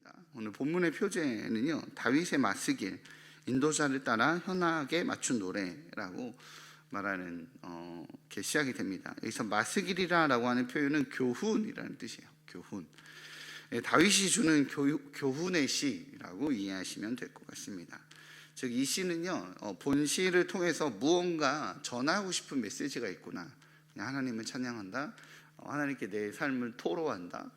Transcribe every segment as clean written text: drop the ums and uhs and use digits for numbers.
있습니다. 오늘 본문의 표제는요, 다윗의 마스길, 인도자를 따라 현악에 맞춘 노래라고 말하는 게 시작이 됩니다. 여기서 마스길이라고 하는 표현은 교훈이라는 뜻이에요. 교훈. 다윗이 주는 교훈의 시라고 이해하시면 될 것 같습니다. 즉 이 시는요, 본 시를 통해서 무언가 전하고 싶은 메시지가 있구나. 그냥 하나님을 찬양한다, 하나님께 내 삶을 토로한다,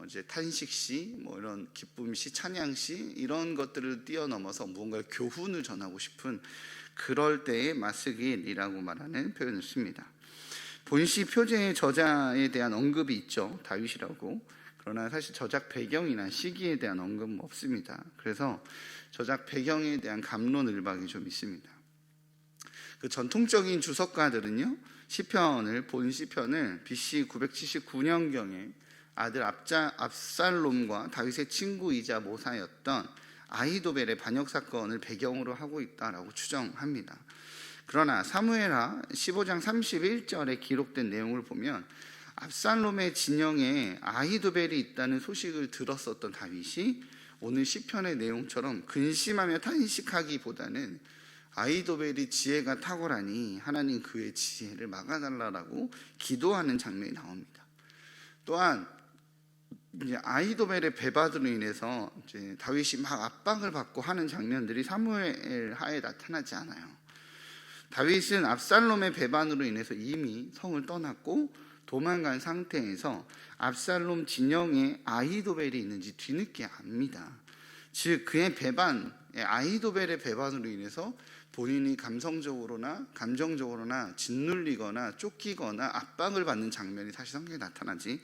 이제 탄식시, 이런 기쁨시, 찬양시, 이런 것들을 뛰어넘어서 무언가 교훈을 전하고 싶은 그럴 때의 마스길이라고 말하는 표현을 씁니다. 본시 표제의 저자에 대한 언급이 있죠. 다윗이라고. 그러나 사실 저작 배경이나 시기에 대한 언급은 없습니다. 그래서 저작 배경에 대한 갑론을박이 좀 있습니다. 그 전통적인 주석가들은요, 시편을, 본 시편을 BC 979년경에 아들 압살롬과 다윗의 친구이자 모사였던 아히도벨의 반역 사건을 배경으로 하고 있다라고 추정합니다. 그러나 사무엘하 15장 31절에 기록된 내용을 보면 압살롬의 진영에 아히도벨이 있다는 소식을 들었었던 다윗이 오늘 시편의 내용처럼 근심하며 탄식하기보다는 아히도벨이 지혜가 탁월하니 하나님 그의 지혜를 막아달라고 기도하는 장면이 나옵니다. 또한 이제 아히도벨의 배반으로 인해서 이제 다윗이 막 압박을 받고 하는 장면들이 사무엘하에 나타나지 않아요. 다윗은 압살롬의 배반으로 인해서 이미 성을 떠났고 도망간 상태에서 압살롬 진영에 아히도벨이 있는지 뒤늦게 압니다. 즉 그의 배반, 아히도벨의 배반으로 인해서 본인이 감성적으로나 감정적으로나 짓눌리거나 쫓기거나 압박을 받는 장면이 사실 성경에 나타나지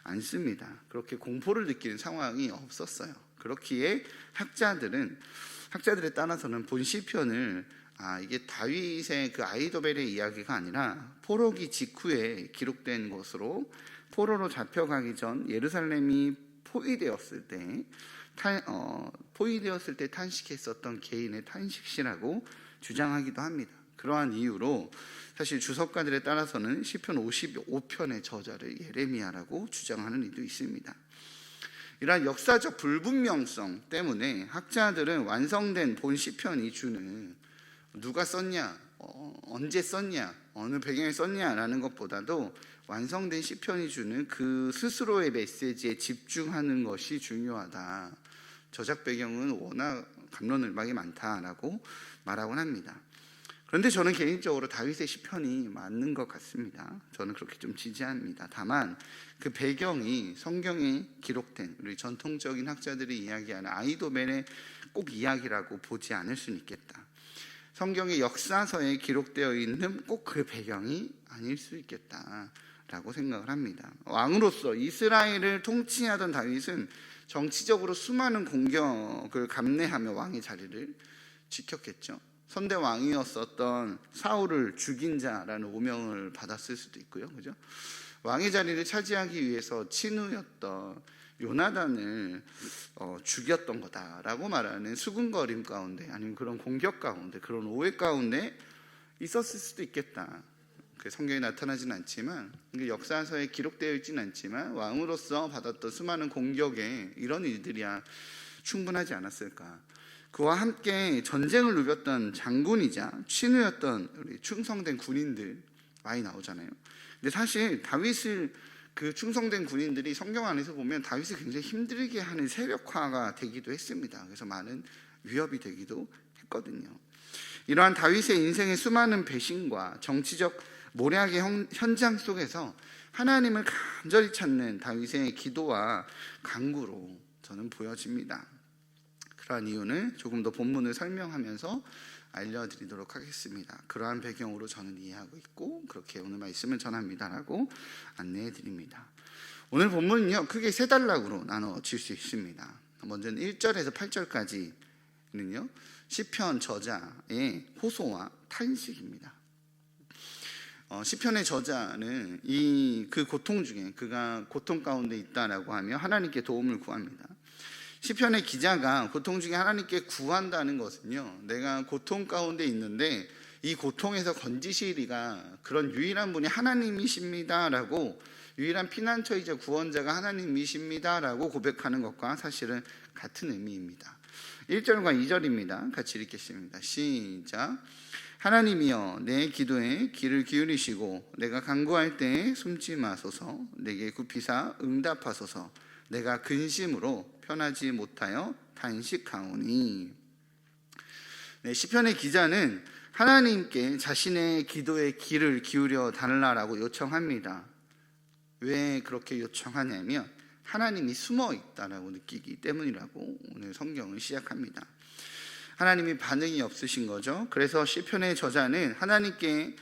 않습니다. 그렇게 공포를 느끼는 상황이 없었어요. 그렇기에 학자들에 따라서는 본 시편을 이게 다윗의 그 아히도벨의 이야기가 아니라 포로기 직후에 기록된 것으로, 포로로 잡혀가기 전 예루살렘이 포위되었을 때 탄식했었던 개인의 탄식시라고 주장하기도 합니다. 그러한 이유로 사실 주석가들에 따라서는 시편 55편의 저자를 예레미야라고 주장하는 이도 있습니다. 이러한 역사적 불분명성 때문에 학자들은 완성된 본 시편이 주는, 누가 썼냐, 언제 썼냐, 어느 배경에 썼냐라는 것보다도 완성된 시편이 주는 그 스스로의 메시지에 집중하는 것이 중요하다. 저작 배경은 워낙 갑론을박이 많다라고 말하곤 합니다. 그런데 저는 개인적으로 다윗의 시편이 맞는 것 같습니다. 저는 그렇게 좀 지지합니다. 다만 그 배경이 성경에 기록된, 우리 전통적인 학자들이 이야기하는 아히도벨의 꼭 이야기라고 보지 않을 수는 있겠다. 성경의 역사서에 기록되어 있는 꼭 그 배경이 아닐 수 있겠다라고 생각을 합니다. 왕으로서 이스라엘을 통치하던 다윗은 정치적으로 수많은 공격을 감내하며 왕의 자리를 지켰겠죠. 선대 왕이었었던 사울을 죽인 자라는 오명을 받았을 수도 있고요, 그죠? 왕의 자리를 차지하기 위해서 친후였던 요나단을 죽였던 거다라고 말하는 수군거림 가운데, 아니면 그런 공격 가운데, 그런 오해 가운데 있었을 수도 있겠다. 그 성경에 나타나지는 않지만, 역사서에 기록되어 있지는 않지만 왕으로서 받았던 수많은 공격에 이런 일들이야 충분하지 않았을까. 그와 함께 전쟁을 누볐던 장군이자 친후였던 우리 충성된 군인들 많이 나오잖아요. 근데 사실 다윗을, 그 충성된 군인들이 성경 안에서 보면 다윗을 굉장히 힘들게 하는 세력화가 되기도 했습니다. 그래서 많은 위협이 되기도 했거든요. 이러한 다윗의 인생의 수많은 배신과 정치적 모략의 현장 속에서 하나님을 간절히 찾는 다윗의 기도와 간구로 저는 보여집니다. 그러한 이유는 조금 더 본문을 설명하면서 알려드리도록 하겠습니다. 그러한 배경으로 저는 이해하고 있고 그렇게 오늘 말씀을 전합니다라고 안내해드립니다. 오늘 본문은요, 크게 세 단락으로 나눠질 수 있습니다. 먼저는 1절에서 8절까지는요 시편 저자의 호소와 탄식입니다. 시편의 저자는 그 고통 중에, 그가 고통 가운데 있다라고 하며 하나님께 도움을 구합니다. 시편의 기자가 고통 중에 하나님께 구한다는 것은요, 내가 고통 가운데 있는데 이 고통에서 건지시리가 그런 유일한 분이 하나님이십니다라고 유일한 피난처이자 구원자가 하나님이십니다라고 고백하는 것과 사실은 같은 의미입니다. 1절과 2절입니다. 같이 읽겠습니다. 시작. 하나님이여 내 기도에 귀를 기울이시고 내가 간구할 때에 숨지 마소서. 내게 굽히사 응답하소서. 내가 근심으로 편하지 못하여 단식하오니. 네, 시편의 기자는 하나님께 자신의 기도에 귀를 기울여 달라라고 요청합니다. 왜 그렇게 요청하냐면 하나님이 숨어 있다라고 느끼기 때문이라고 오늘 성경을 시작합니다. 하나님이 반응이 없으신 거죠. 그래서 시편의 저자는 하나님께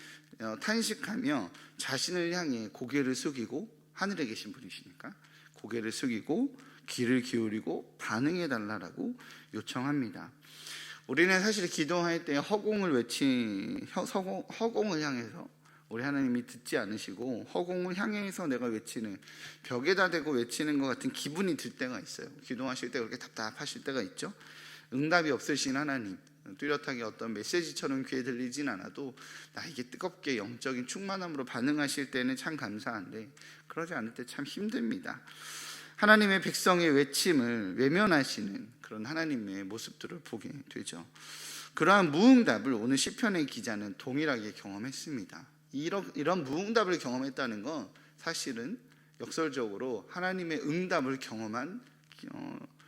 탄식하며 자신을 향해 고개를 숙이고, 하늘에 계신 분이시니까 고개를 숙이고 귀를 기울이고 반응해 달라라고 요청합니다. 우리는 사실 기도할 때 허공을 향해서 우리 하나님이 듣지 않으시고 허공을 향해서 내가 외치는, 벽에다 대고 외치는 것 같은 기분이 들 때가 있어요. 기도하실 때 그렇게 답답하실 때가 있죠. 응답이 없으신 하나님, 뚜렷하게 어떤 메시지처럼 귀에 들리진 않아도 나에게 뜨겁게 영적인 충만함으로 반응하실 때는 참 감사한데 그러지 않을 때 참 힘듭니다. 하나님의 백성의 외침을 외면하시는 그런 하나님의 모습들을 보게 되죠. 그러한 무응답을 오늘 시편의 기자는 동일하게 경험했습니다. 이런 무응답을 경험했다는 건 사실은 역설적으로 하나님의 응답을 경험한,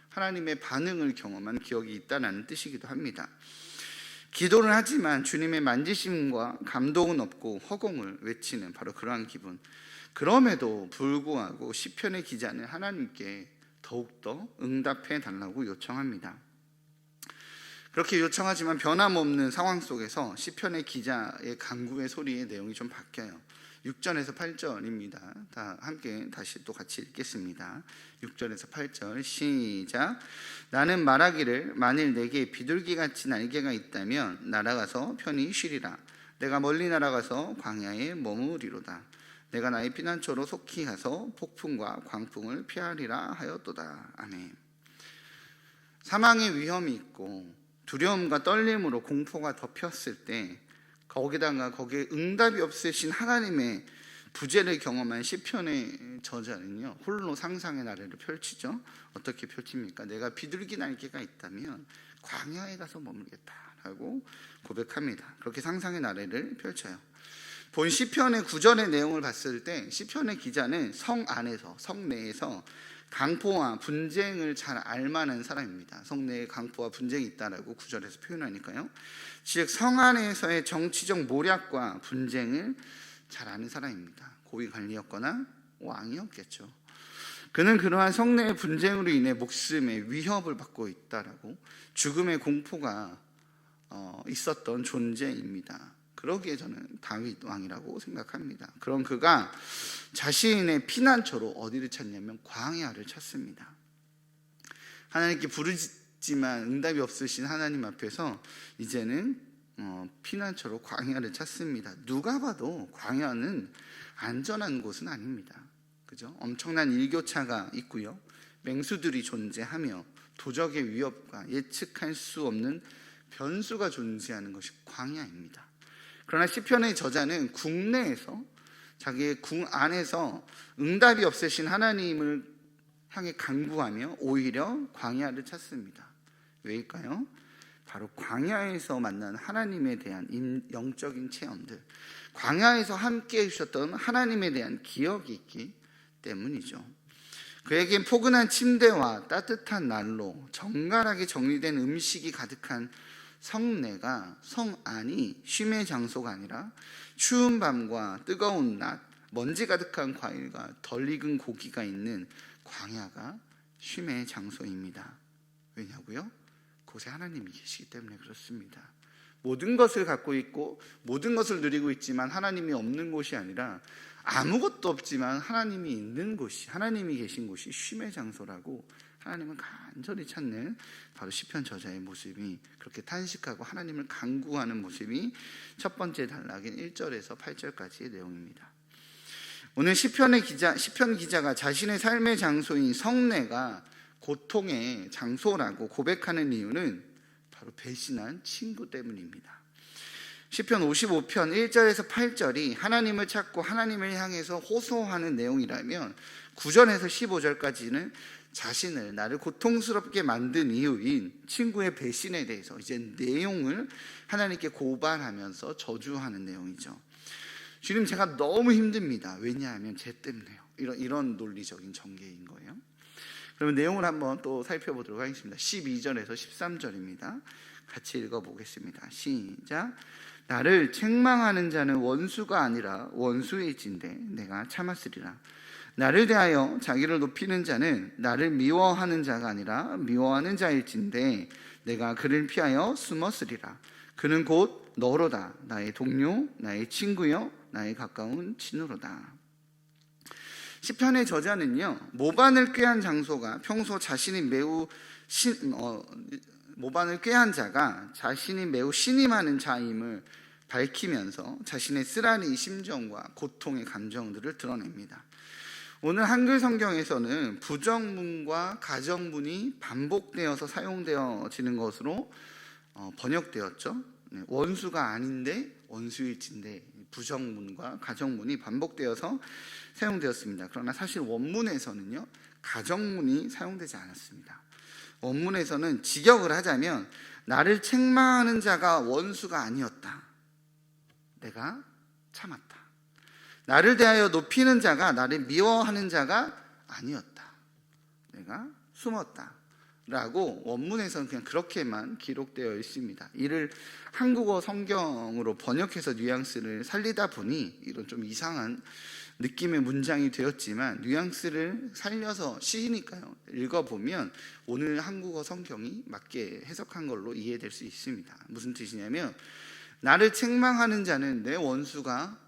하나님의 반응을 경험한 기억이 있다는 뜻이기도 합니다. 기도를 하지만 주님의 만지심과 감동은 없고 허공을 외치는 바로 그러한 기분. 그럼에도 불구하고 시편의 기자는 하나님께 더욱더 응답해 달라고 요청합니다. 그렇게 요청하지만 변함없는 상황 속에서 시편의 기자의 간구의 소리의 내용이 좀 바뀌어요. 6절에서 8절입니다. 다 함께 다시 또 같이 읽겠습니다. 6절에서 8절 시작. 나는 말하기를 만일 내게 비둘기같이 날개가 있다면 날아가서 편히 쉬리라. 내가 멀리 날아가서 광야에 머무리로다. 내가 나의 피난처로 속히 가서 폭풍과 광풍을 피하리라 하였도다. 아멘. 사망의 위험이 있고 두려움과 떨림으로 공포가 덮였을 때 거기에 응답이 없으신 하나님의 부재를 경험한 시편의 저자는요, 홀로 상상의 나래를 펼치죠. 어떻게 펼칩니까? 내가 비둘기 날개가 있다면 광야에 가서 머물겠다라고 고백합니다. 그렇게 상상의 나래를 펼쳐요. 본 시편의 9절의 내용을 봤을 때 시편의 기자는 성 안에서, 성 내에서 강포와 분쟁을 잘 알만한 사람입니다. 성 내에 강포와 분쟁이 있다라고 9절에서 표현하니까요. 즉 성 안에서의 정치적 모략과 분쟁을 잘 아는 사람입니다. 고위 관리였거나 왕이었겠죠. 그는 그러한 성 내의 분쟁으로 인해 목숨의 위협을 받고 있다라고, 죽음의 공포가 있었던 존재입니다. 그러기에 저는 다윗 왕이라고 생각합니다. 그런 그가 자신의 피난처로 어디를 찾냐면 광야를 찾습니다. 하나님께 부르지만 응답이 없으신 하나님 앞에서 이제는 피난처로 광야를 찾습니다. 누가 봐도 광야는 안전한 곳은 아닙니다. 그죠? 엄청난 일교차가 있고요. 맹수들이 존재하며 도적의 위협과 예측할 수 없는 변수가 존재하는 것이 광야입니다. 그러나 시편의 저자는 국내에서, 자기의 궁 안에서 응답이 없으신 하나님을 향해 간구하며 오히려 광야를 찾습니다. 왜일까요? 바로 광야에서 만난 하나님에 대한 영적인 체험들, 광야에서 함께 해주셨던 하나님에 대한 기억이 있기 때문이죠. 그에겐 포근한 침대와 따뜻한 난로, 정갈하게 정리된 음식이 가득한 성내가, 성 안이 쉼의 장소가 아니라 추운 밤과 뜨거운 낮, 먼지 가득한 과일과 덜 익은 고기가 있는 광야가 쉼의 장소입니다. 왜냐고요? 그곳에 하나님이 계시기 때문에 그렇습니다. 모든 것을 갖고 있고 모든 것을 누리고 있지만 하나님이 없는 곳이 아니라, 아무것도 없지만 하나님이 있는 곳이, 하나님이 계신 곳이 쉼의 장소라고 하나님을 간절히 찾는 바로 시편 저자의 모습이, 그렇게 탄식하고 하나님을 간구하는 모습이 첫 번째 단락인 1절에서 8절까지의 내용입니다. 오늘 시편 기자가 자신의 삶의 장소인 성내가 고통의 장소라고 고백하는 이유는 바로 배신한 친구 때문입니다. 시편 55편 1절에서 8절이 하나님을 찾고 하나님을 향해서 호소하는 내용이라면 9절에서 15절까지는 자신을, 나를 고통스럽게 만든 이유인 친구의 배신에 대해서 이제 내용을 하나님께 고발하면서 저주하는 내용이죠. 주님, 제가 너무 힘듭니다. 왜냐하면 쟤 때문에요. 이런 논리적인 전개인 거예요. 그러면 내용을 한번 또 살펴보도록 하겠습니다. 12절에서 13절입니다. 같이 읽어보겠습니다. 시작. 나를 책망하는 자는 원수가 아니라 원수일진데 내가 참았으리라. 나를 대하여 자기를 높이는 자는 나를 미워하는 자가 아니라 미워하는 자일진데 내가 그를 피하여 숨었으리라. 그는 곧 너로다. 나의 동료, 나의 친구여, 나의 가까운 친으로다. 시편의 저자는요, 모반을 꾀한 장소가 평소 자신이 매우 모반을 꾀한 자가 자신이 매우 신임하는 자임을 밝히면서 자신의 쓰라린 심정과 고통의 감정들을 드러냅니다. 오늘 한글 성경에서는 부정문과 가정문이 반복되어서 사용되어지는 것으로 번역되었죠. 원수가 아닌데 원수일진데 부정문과 가정문이 반복되어서 사용되었습니다. 그러나 사실 원문에서는요, 가정문이 사용되지 않았습니다. 원문에서는 직역을 하자면 나를 책망하는 자가 원수가 아니었다. 내가 참았다. 나를 대하여 높이는 자가 나를 미워하는 자가 아니었다. 내가 숨었다. 라고 원문에서는 그냥 그렇게만 기록되어 있습니다. 이를 한국어 성경으로 번역해서 뉘앙스를 살리다 보니 이런 좀 이상한 느낌의 문장이 되었지만 뉘앙스를 살려서 시니까요, 읽어보면 오늘 한국어 성경이 맞게 해석한 걸로 이해될 수 있습니다. 무슨 뜻이냐면 나를 책망하는 자는 내 원수가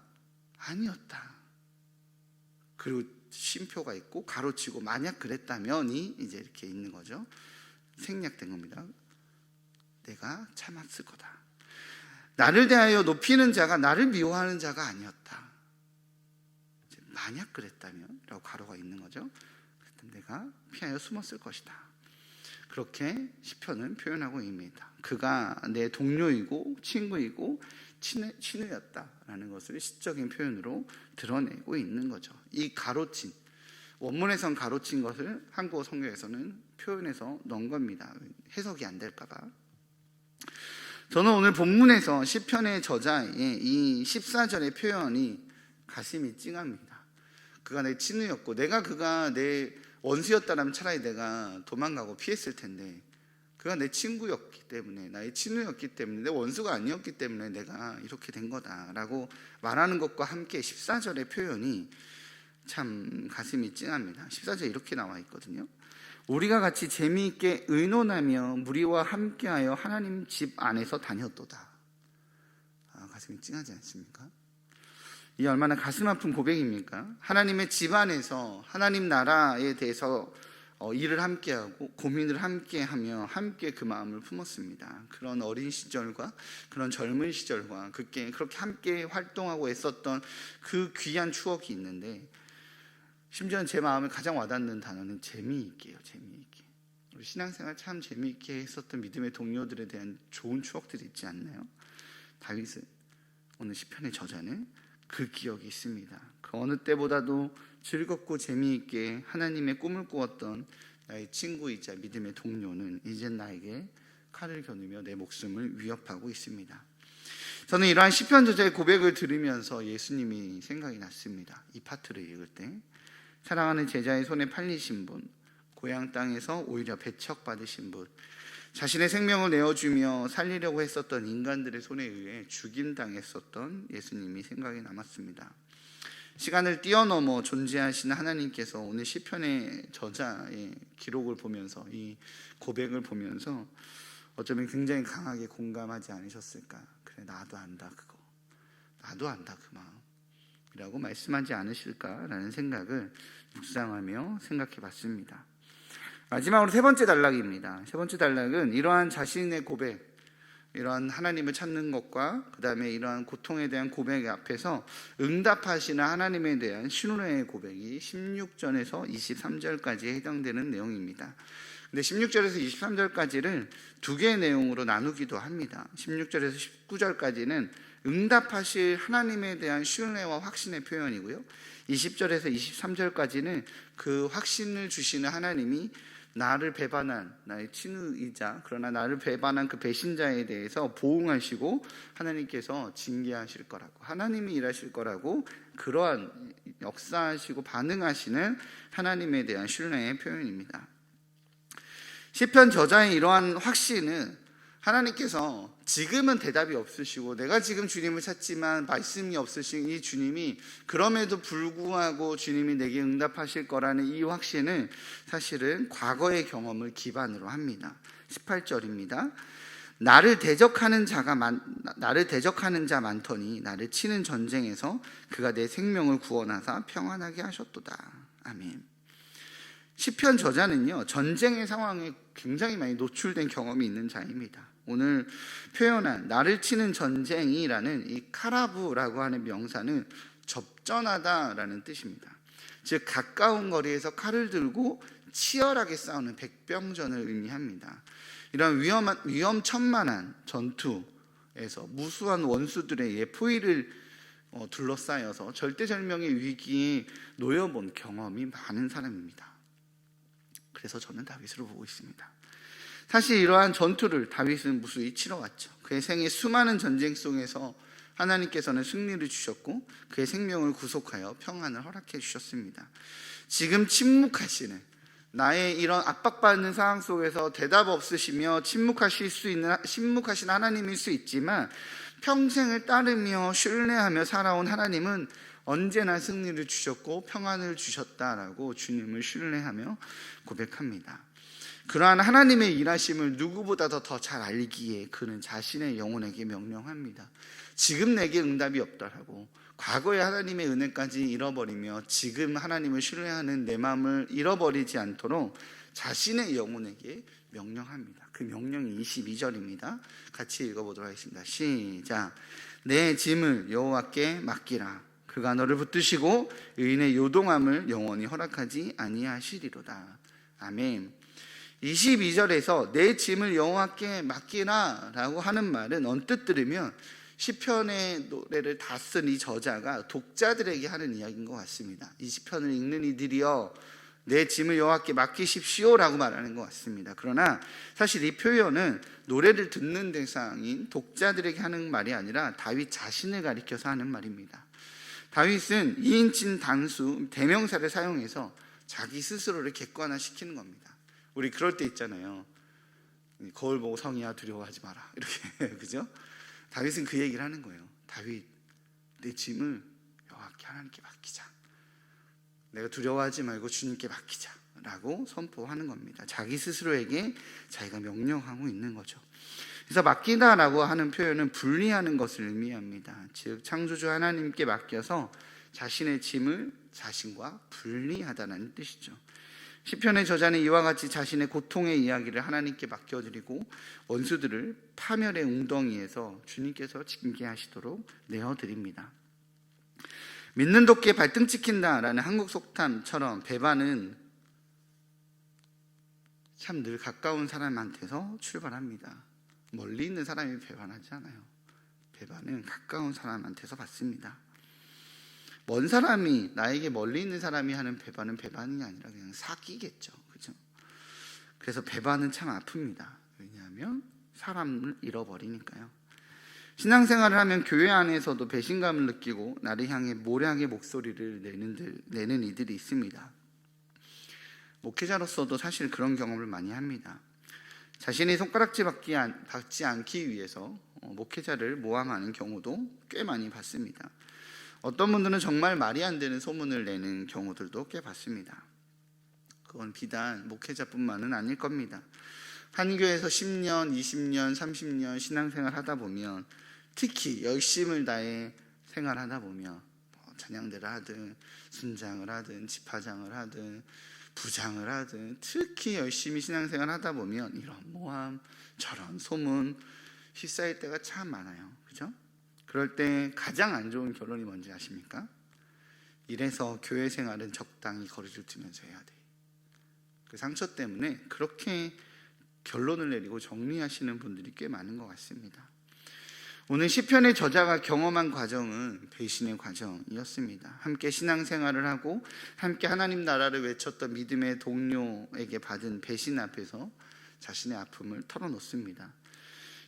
아니었다. 그리고 쉼표가 있고 가로치고 만약 그랬다면이 이제 이렇게 있는 거죠. 생략된 겁니다. 내가 참았을 거다. 나를 대하여 높이는 자가 나를 미워하는 자가 아니었다. 이제 만약 그랬다면 라고 가로가 있는 거죠. 내가 피하여 숨었을 것이다. 그렇게 시편은 표현하고 있습니다. 그가 내 동료이고 친구이고 친우였다라는 것을 시적인 표현으로 드러내고 있는 거죠. 이 가로친, 원문에선 가로친 것을 한국어 성경에서는 표현해서 넣은 겁니다. 해석이 안 될까 봐. 저는 오늘 본문에서 시편의 저자의 이 14절의 표현이 가슴이 찡합니다. 그가 내 친우였고 그가 내 원수였다면 차라리 내가 도망가고 피했을 텐데 그가 내 친구였기 때문에, 나의 친우였기 때문에, 내 원수가 아니었기 때문에 내가 이렇게 된 거다라고 말하는 것과 함께 14절의 표현이 참 가슴이 찡합니다. 14절에 이렇게 나와 있거든요. 우리가 같이 재미있게 의논하며 무리와 함께하여 하나님 집 안에서 다녔도다. 가슴이 찡하지 않습니까? 이 얼마나 가슴 아픈 고백입니까? 하나님의 집 안에서 하나님 나라에 대해서 일을 함께하고 고민을 함께하며 함께 그 마음을 품었습니다. 그런 어린 시절과 그런 젊은 시절과 그렇게 함께 활동하고 애썼던 그 귀한 추억이 있는데, 심지어는 제 마음에 가장 와닿는 단어는 재미있게요. 재미있게. 우리 신앙생활 참 재미있게 했었던 믿음의 동료들에 대한 좋은 추억들이 있지 않나요? 다윗은, 오늘 시편의 저자는 그 기억이 있습니다. 그 어느 때보다도 즐겁고 재미있게 하나님의 꿈을 꾸었던 나의 친구이자 믿음의 동료는 이젠 나에게 칼을 겨누며 내 목숨을 위협하고 있습니다. 저는 이러한 시편 저자의 고백을 들으면서 예수님이 생각이 났습니다. 이 파트를 읽을 때 사랑하는 제자의 손에 팔리신 분, 고향 땅에서 오히려 배척받으신 분, 자신의 생명을 내어주며 살리려고 했었던 인간들의 손에 의해 죽임당했었던 예수님이 생각이 남았습니다. 시간을 뛰어넘어 존재하시는 하나님께서 오늘 시편의 저자의 기록을 보면서, 이 고백을 보면서 어쩌면 굉장히 강하게 공감하지 않으셨을까. 그래, 나도 안다 그거, 나도 안다 그 마음 이라고 말씀하지 않으실까라는 생각을 묵상하며 생각해 봤습니다. 마지막으로 세 번째 단락입니다. 세 번째 단락은 이러한 자신의 고백, 이러한 하나님을 찾는 것과 그 다음에 이러한 고통에 대한 고백 앞에서 응답하시는 하나님에 대한 신뢰의 고백이 16절에서 23절까지에 해당되는 내용입니다. 근데 16절에서 23절까지를 두 개의 내용으로 나누기도 합니다. 16절에서 19절까지는 응답하실 하나님에 대한 신뢰와 확신의 표현이고요. 20절에서 23절까지는 그 확신을 주시는 하나님이 나를 배반한 나의 친구이자 그러나 나를 배반한 그 배신자에 대해서 보응하시고 하나님께서 징계하실 거라고, 하나님이 일하실 거라고, 그러한 역사하시고 반응하시는 하나님에 대한 신뢰의 표현입니다. 시편 저자의 이러한 확신은 하나님께서 지금은 대답이 없으시고 내가 지금 주님을 찾지만 말씀이 없으신 이 주님이 그럼에도 불구하고 주님이 내게 응답하실 거라는 이 확신은 사실은 과거의 경험을 기반으로 합니다. 18절입니다. 나를 대적하는 자 많더니 나를 치는 전쟁에서 그가 내 생명을 구원하사 평안하게 하셨도다. 아멘. 시편 저자는요, 전쟁의 상황에 굉장히 많이 노출된 경험이 있는 자입니다. 오늘 표현한 나를 치는 전쟁이라는 이 카라브라고 하는 명사는 접전하다라는 뜻입니다. 즉 가까운 거리에서 칼을 들고 치열하게 싸우는 백병전을 의미합니다. 이런 위험천만한 전투에서 무수한 원수들의 포위를 둘러싸여서 절대절명의 위기에 놓여본 경험이 많은 사람입니다. 그래서 저는 다윗으로 보고 있습니다. 사실 이러한 전투를 다윗은 무수히 치러왔죠. 그의 생애 수많은 전쟁 속에서 하나님께서는 승리를 주셨고 그의 생명을 구속하여 평안을 허락해 주셨습니다. 지금 침묵하시는, 나의 이런 압박받는 상황 속에서 대답 없으시며 침묵하신 하나님일 수 있지만 평생을 따르며 신뢰하며 살아온 하나님은 언제나 승리를 주셨고 평안을 주셨다라고 주님을 신뢰하며 고백합니다. 그러한 하나님의 일하심을 누구보다도 더 잘 알기에 그는 자신의 영혼에게 명령합니다. 지금 내게 응답이 없다라고, 과거의 하나님의 은혜까지 잃어버리며 지금 하나님을 신뢰하는 내 마음을 잃어버리지 않도록 자신의 영혼에게 명령합니다. 그 명령이 22절입니다. 같이 읽어보도록 하겠습니다. 시작. 내 짐을 여호와께 맡기라. 그가 너를 붙드시고 의인의 요동함을 영원히 허락하지 아니하시리로다. 아멘. 22절에서 내 짐을 여호와께 맡기라 라고 하는 말은 언뜻 들으면 시편의 노래를 다 쓴 이 저자가 독자들에게 하는 이야기인 것 같습니다. 이 시편을 읽는 이들이여 내 짐을 여호와께 맡기십시오 라고 말하는 것 같습니다. 그러나 사실 이 표현은 노래를 듣는 대상인 독자들에게 하는 말이 아니라 다윗 자신을 가리켜서 하는 말입니다. 다윗은 2인칭 단수 대명사를 사용해서 자기 스스로를 객관화시키는 겁니다. 우리 그럴 때 있잖아요. 거울 보고 성이야 두려워하지 마라 이렇게 그죠? 다윗은 그 얘기를 하는 거예요. 다윗, 내 짐을 여호와께 하나님께 맡기자. 내가 두려워하지 말고 주님께 맡기자 라고 선포하는 겁니다. 자기 스스로에게 자기가 명령하고 있는 거죠. 그래서 맡기다라고 하는 표현은 분리하는 것을 의미합니다. 즉 창조주 하나님께 맡겨서 자신의 짐을 자신과 분리하다는 뜻이죠. 시편의 저자는 이와 같이 자신의 고통의 이야기를 하나님께 맡겨드리고 원수들을 파멸의 웅덩이에서 주님께서 징계하시도록 내어드립니다. 믿는 도끼에 발등 찍힌다라는 한국 속담처럼 배반은 참 늘 가까운 사람한테서 출발합니다. 멀리 있는 사람이 배반하지 않아요. 배반은 가까운 사람한테서 받습니다. 먼 사람이, 나에게 멀리 있는 사람이 하는 배반은 배반이 아니라 그냥 사기겠죠. 그죠? 그래서 배반은 참 아픕니다. 왜냐하면 사람을 잃어버리니까요. 신앙생활을 하면 교회 안에서도 배신감을 느끼고 나를 향해 모략의 목소리를 내는 이들이 있습니다. 목회자로서도 사실 그런 경험을 많이 합니다. 자신이 손가락질 받지 않기 위해서 목회자를 모함하는 경우도 꽤 많이 봤습니다. 어떤 분들은 정말 말이 안 되는 소문을 내는 경우들도 꽤 봤습니다. 그건 비단 목회자뿐만은 아닐 겁니다. 한 교회에서 10년, 20년, 30년 신앙생활 하다 보면, 특히 열심을 다해 생활하다 보면 찬양대를 하든 순장을 하든 집화장을 하든 부장을 하든 특히 열심히 신앙생활 하다 보면 이런 모함 저런 소문 휩싸일 때가 참 많아요. 그죠? 그럴 때 가장 안 좋은 결론이 뭔지 아십니까? 이래서 교회 생활은 적당히 거리를 두면서 해야 돼. 그 상처 때문에 그렇게 결론을 내리고 정리하시는 분들이 꽤 많은 것 같습니다. 오늘 시편의 저자가 경험한 과정은 배신의 과정이었습니다. 함께 신앙생활을 하고 함께 하나님 나라를 외쳤던 믿음의 동료에게 받은 배신 앞에서 자신의 아픔을 털어놓습니다.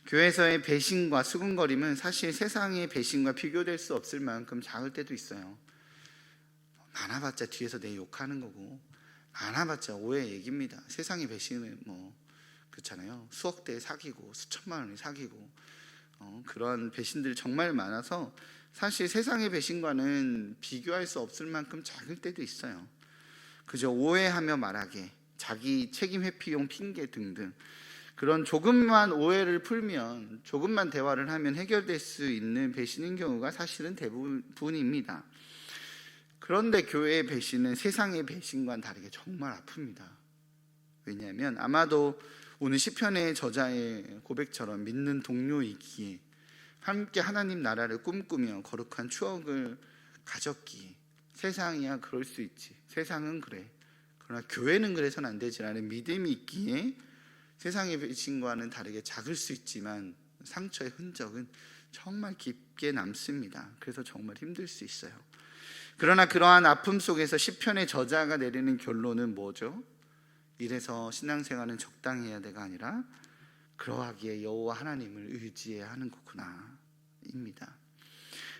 교회에서의 배신과 수군거림은 사실 세상의 배신과 비교될 수 없을 만큼 작을 때도 있어요. 많아봤자 뒤에서 내 욕하는 거고, 많아봤자 오해 얘기입니다. 세상의 배신은 그렇잖아요. 수억 대 사기고 수천만 원이 사기고 그런 배신들이 정말 많아서 사실 세상의 배신과는 비교할 수 없을 만큼 작을 때도 있어요. 그저 오해하며 말하게, 자기 책임 회피용 핑계 등등, 그런 조금만 오해를 풀면, 조금만 대화를 하면 해결될 수 있는 배신인 경우가 사실은 대부분입니다. 그런데 교회의 배신은 세상의 배신과는 다르게 정말 아픕니다. 왜냐하면 아마도 오늘 시편의 저자의 고백처럼 믿는 동료이기에, 함께 하나님 나라를 꿈꾸며 거룩한 추억을 가졌기에, 세상이야 그럴 수 있지, 세상은 그래, 그러나 교회는 그래서는 안 되지라는 믿음이 있기에 세상의 배신과는 다르게 작을 수 있지만 상처의 흔적은 정말 깊게 남습니다. 그래서 정말 힘들 수 있어요. 그러나 그러한 아픔 속에서 시편의 저자가 내리는 결론은 뭐죠? 이래서 신앙생활은 적당히 해야 돼가 아니라 그러하기에 여호와 하나님을 의지해야 하는 거구나 입니다.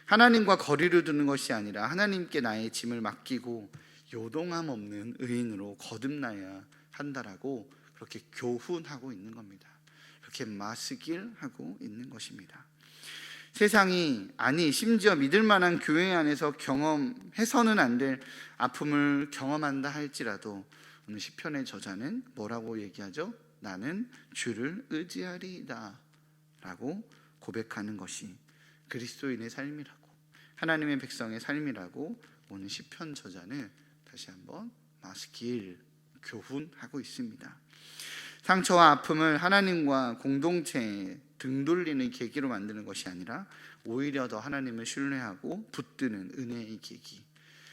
하나님과 거리를 두는 것이 아니라 하나님께 나의 짐을 맡기고 요동함 없는 의인으로 거듭나야 한다라고 그렇게 교훈하고 있는 겁니다. 그렇게 마스길 하고 있는 것입니다. 세상이, 아니 심지어 믿을 만한 교회 안에서 경험해서는 안 될 아픔을 경험한다 할지라도 오늘 시편의 저자는 뭐라고 얘기하죠? 나는 주를 의지하리이다 라고 고백하는 것이 그리스도인의 삶이라고, 하나님의 백성의 삶이라고 오늘 시편 저자는 다시 한번 마스길 교훈하고 있습니다. 상처와 아픔을 하나님과 공동체에 등 돌리는 계기로 만드는 것이 아니라 오히려 더 하나님을 신뢰하고 붙드는 은혜의 계기,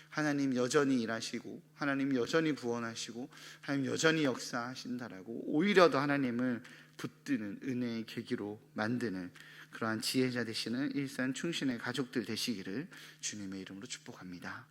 하나님 여전히 일하시고 하나님 여전히 구원하시고 하나님 여전히 역사하신다라고 오히려 더 하나님을 붙드는 은혜의 계기로 만드는 그러한 지혜자 되시는 일산 충신의 가족들 되시기를 주님의 이름으로 축복합니다.